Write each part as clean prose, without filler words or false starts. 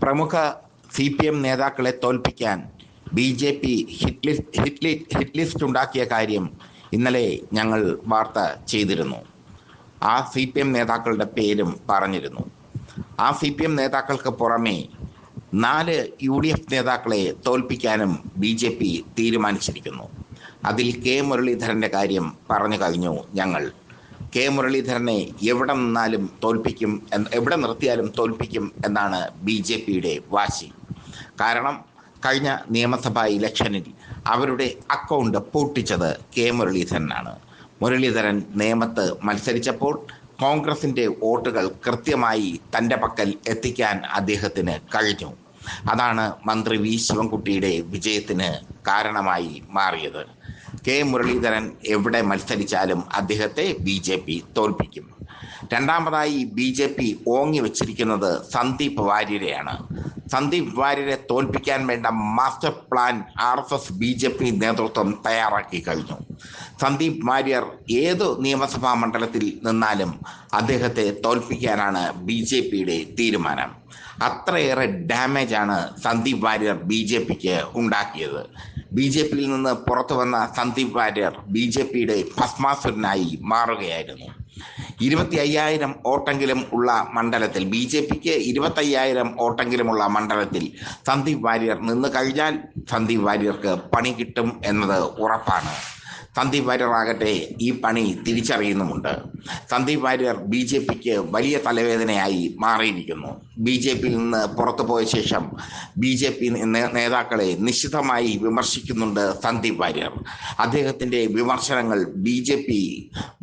പ്രമുഖ CPM നേതാക്കളെ തോൽപ്പിക്കാൻ BJP ഹിറ്റ് ലിസ്റ്റ് ഉണ്ടാക്കിയ കാര്യം ഇന്നലെ ഞങ്ങൾ വാർത്ത ചെയ്തിരുന്നു. ആ CPM നേതാക്കളുടെ പേരും പറഞ്ഞിരുന്നു. ആ CPM നേതാക്കൾക്ക് പുറമെ 4 UDF നേതാക്കളെ തോൽപ്പിക്കാനും BJP തീരുമാനിച്ചിരിക്കുന്നു. അതിൽ K മുരളീധരൻ്റെ കാര്യം പറഞ്ഞു കഴിഞ്ഞു ഞങ്ങൾ. K മുരളീധരനെ എവിടെ നിർത്തിയാലും തോൽപ്പിക്കും എന്നാണ് BJPയുടെ വാശി. കാരണം കഴിഞ്ഞ നിയമസഭാ ഇലക്ഷനിൽ അവരുടെ അക്കൗണ്ട് പൂട്ടിച്ചത് K മുരളീധരനാണ്. മുരളീധരൻ നേമത്ത് മത്സരിച്ചപ്പോൾ കോൺഗ്രസിൻ്റെ വോട്ടുകൾ കൃത്യമായി തൻ്റെ പക്കൽ എത്തിക്കാൻ അദ്ദേഹത്തിന് കഴിഞ്ഞു. അതാണ് മന്ത്രി V ശിവൻകുട്ടിയുടെ വിജയത്തിന് കാരണമായി മാറിയത്. K മുരളീധരൻ എവിടെ മത്സരിച്ചാലും അദ്ദേഹത്തെ BJP തോൽപ്പിക്കും. രണ്ടാമതായി BJP ഓങ്ങി വെച്ചിരിക്കുന്നത് സന്ദീപ് വാര്യരെയാണ്. സന്ദീപ് വാര്യരെ തോൽപ്പിക്കാൻ വേണ്ട മാസ്റ്റർ പ്ലാൻ RSS BJP നേതൃത്വം തയ്യാറാക്കി കഴിഞ്ഞു. സന്ദീപ് വാര്യർ ഏതു നിയമസഭാ മണ്ഡലത്തിൽ നിന്നാലും അദ്ദേഹത്തെ തോൽപ്പിക്കാനാണ് BJPയുടെ തീരുമാനം. അത്രയേറെ ഡാമേജാണ് സന്ദീപ് വാര്യർ BJPക്ക് ഉണ്ടാക്കിയത്. BJPയിൽ നിന്ന് പുറത്തു വന്ന സന്ദീപ് വാര്യർ BJPയുടെ ഭസ്മാസുരനായി മാറുകയായിരുന്നു. 25,000 വോട്ടെങ്കിലും ഉള്ള മണ്ഡലത്തിൽ, BJPക്ക് 25,000 വോട്ടെങ്കിലുമുള്ള മണ്ഡലത്തിൽ സന്ദീപ് വാര്യർ നിന്ന് കഴിഞ്ഞാൽ സന്ദീപ് വാര്യർക്ക് പണി കിട്ടും എന്നത് ഉറപ്പാണ്. സന്ദീപ് വാര്യർ ആകട്ടെ ഈ പണി തിരിച്ചറിയുന്നുമുണ്ട്. സന്ദീപ് വാര്യർ BJPക്ക് വലിയ തലവേദനയായി മാറിയിരിക്കുന്നു. BJPയിൽ നിന്ന് പുറത്തു പോയ ശേഷം BJP നേതാക്കളെ നിശിതമായി വിമർശിക്കുന്നുണ്ട് സന്ദീപ് വാര്യർ. അദ്ദേഹത്തിൻ്റെ വിമർശനങ്ങൾ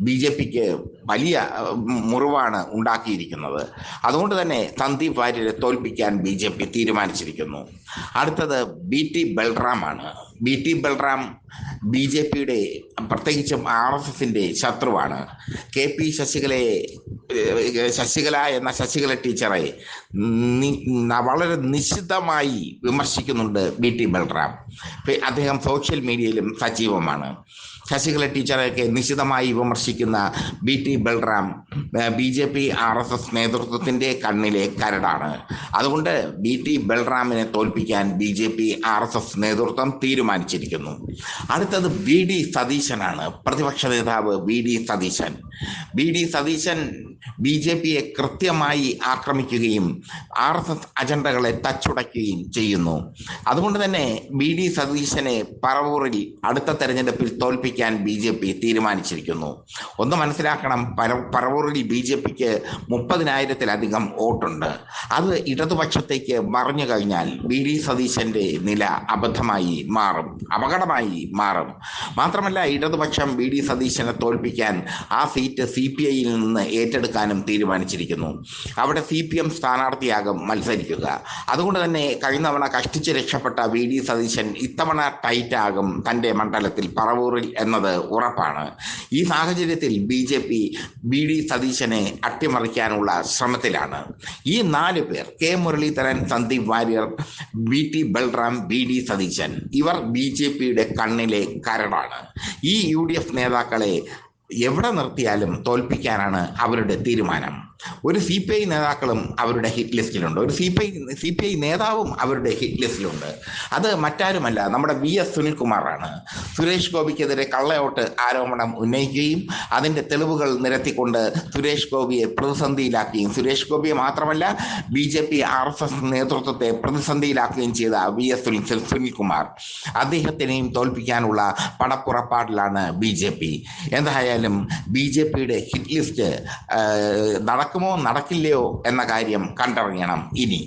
BJPക്ക് വലിയ മുറിവാണ് ഉണ്ടാക്കിയിരിക്കുന്നത്. അതുകൊണ്ട് തന്നെ സന്ദീപ് വാര്യരെ തോൽപ്പിക്കാൻ BJP തീരുമാനിച്ചിരിക്കുന്നു. അടുത്തത് BT ബൽറാമാണ്. BT ബൽറാം BJPയുടെ പ്രത്യേകിച്ചും RSSൻ്റെ ശത്രുവാണ്. KP ശശികല എന്ന ശശികല ടീച്ചറെ വളരെ നിശിതമായി വിമർശിക്കുന്നുണ്ട് BT ബൽറാം. അദ്ദേഹം സോഷ്യൽ മീഡിയയിലും സജീവമാണ്. ശശികല ടീച്ചറെയൊക്കെ നിശിതമായി വിമർശിക്കുന്ന BT ബൽറാം BJP RSS നേതൃത്വത്തിൻ്റെ കണ്ണിലെ കരടാണ്. അതുകൊണ്ട് BT ബൽറാമിനെ തോൽപ്പിക്കാൻ BJP RSS നേതൃത്വം തീരുമാനിച്ചിരിക്കുന്നു. അടുത്തത് VD സതീശനാണ്. പ്രതിപക്ഷ നേതാവ് VD സതീശൻ BJPയെ കൃത്യമായി ആക്രമിക്കുകയും RSS അജണ്ടകളെ തച്ചുടയ്ക്കുകയും ചെയ്യുന്നു. അതുകൊണ്ട് തന്നെ VD സതീശനെ പറവൂരിൽ അടുത്ത തെരഞ്ഞെടുപ്പിൽ തോൽപ്പിക്കാൻ BJP തീരുമാനിച്ചിരിക്കുന്നു. ഒന്ന് മനസ്സിലാക്കണം, പറവൂരിൽ BJPക്ക് 30,000-ലധികം വോട്ടുണ്ട്. അത് ഇടതുപക്ഷത്തേക്ക് മറിഞ്ഞു കഴിഞ്ഞാൽ VD സതീശൻ്റെ നില അപകടമായി മാറും. മാത്രമല്ല, ഇടതുപക്ഷം VD സതീശനെ തോൽപ്പിക്കാൻ ആ സീറ്റ് CPIയിൽ നിന്ന് ഏറ്റെടുക്കാനും തീരുമാനിച്ചിരിക്കുന്നു. അവിടെ CPM സ്ഥാനാർത്ഥിയാകും മത്സരിക്കുക. അതുകൊണ്ട് തന്നെ കഴിഞ്ഞ തവണ കഷ്ടിച്ച് രക്ഷപ്പെട്ട VD സതീശൻ ഇത്തവണ ടൈറ്റാകും തൻ്റെ മണ്ഡലത്തിൽ പറവൂരിൽ എന്നത് ഉറപ്പാണ്. ഈ സാഹചര്യത്തിൽ BJP VD സതീശനെ അട്ടിമറിക്കാനുള്ള ശ്രമത്തിലാണ്. ഈ 4 പേർ, K Muraleedharan, Sandeep Warrier, BT Balram, VD Satheesan, ഇവർ BJPയുടെ കണ്ണിലെ കരടാണ്. ഈ UDF നേതാക്കളെ എവിടെ നിർത്തിയാലും തോൽപ്പിക്കാനാണ് അവരുടെ തീരുമാനം. ഒരു CPI നേതാക്കളും അവരുടെ ഹിറ്റ് ലിസ്റ്റിലുണ്ട്. ഒരു CPI നേതാവും അവരുടെ ഹിറ്റ് ലിസ്റ്റിലുണ്ട്. അത് മറ്റാരുമല്ല, നമ്മുടെ VS സുനിൽകുമാറാണ്. സുരേഷ് ഗോപിക്കെതിരെ കള്ളവോട്ട് ആരോപണം ഉന്നയിക്കുകയും അതിൻ്റെ തെളിവുകൾ നിരത്തിക്കൊണ്ട് സുരേഷ് ഗോപിയെ പ്രതിസന്ധിയിലാക്കുകയും, സുരേഷ് ഗോപിയെ മാത്രമല്ല BJP RSS നേതൃത്വത്തെ പ്രതിസന്ധിയിലാക്കുകയും ചെയ്ത VS സുനിൽകുമാർ, അദ്ദേഹത്തിനെയും തോൽപ്പിക്കാനുള്ള പടപ്പുറപ്പാടിലാണ് BJP. എന്തായാലും BJPയുടെ ഹിറ്റ് ലിസ്റ്റ് നടക്കുമോ നടക്കില്ലയോ എന്ന കാര്യം കണ്ടറിയണം ഇനി.